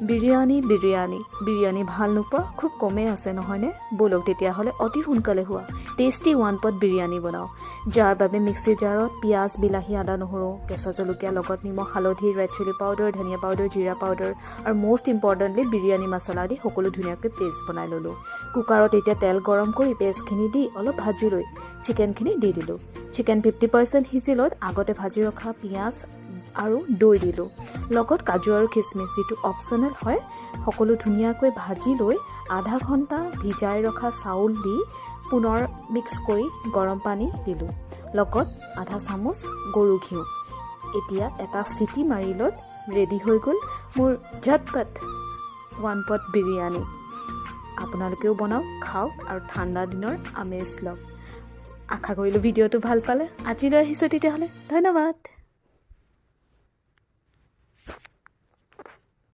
বিৰিয়ানী ভাল নোপোৱা খুব কমেই আছে নহয়নে? ব'লক তেতিয়াহ'লে অতি সোনকালে হোৱা টেষ্টি ওৱান পট বিৰিয়ানী বনাওঁ, যাৰ বাবে মিক্সি জাৰত পিঁয়াজ, বিলাহী, আদা, নহৰু, কেঁচা জলকীয়া লগত নিমখ, হালধি, ৰেড চিলি পাউডাৰ, ধনিয়া পাউডাৰ, জিৰা পাউডাৰ আৰু মষ্ট ইম্পৰ্টেণ্টলি বিৰিয়ানী মছলা দি সকলো ধুনীয়াকৈ পেষ্ট বনাই ল'লোঁ। কুকাৰত এতিয়া তেল গৰম কৰি পেষ্টখিনি দি অলপ ভাজি লৈ চিকেনখিনি দি দিলোঁ। চিকেন 50% সিজিলত আগতে ভাজি ৰখা পিঁয়াজ আৰু দৈ দিলোঁ, লগত কাজু আৰু খিচমিচ যিটো অপশ্যনেল হয়। সকলো ধুনীয়াকৈ ভাজি লৈ আধা ঘণ্টা ভিজাই ৰখা চাউল দি পুনৰ মিক্স কৰি গৰম পানী দিলোঁ, লগত আধা চামুচ গৰু ঘিউ। এতিয়া এটা চিটি মাৰিলত ৰেডি হৈ গ'ল মোৰ ঝটপট ওৱান পট বিৰিয়ানী। আপোনালোকেও বনাওক, খাওক আৰু ঠাণ্ডা দিনৰ আমেজ লওক। আশা কৰিলোঁ ভিডিঅ'টো ভাল পালে। আজিলৈ আহিছোঁ তেতিয়াহ'লে, ধন্যবাদ।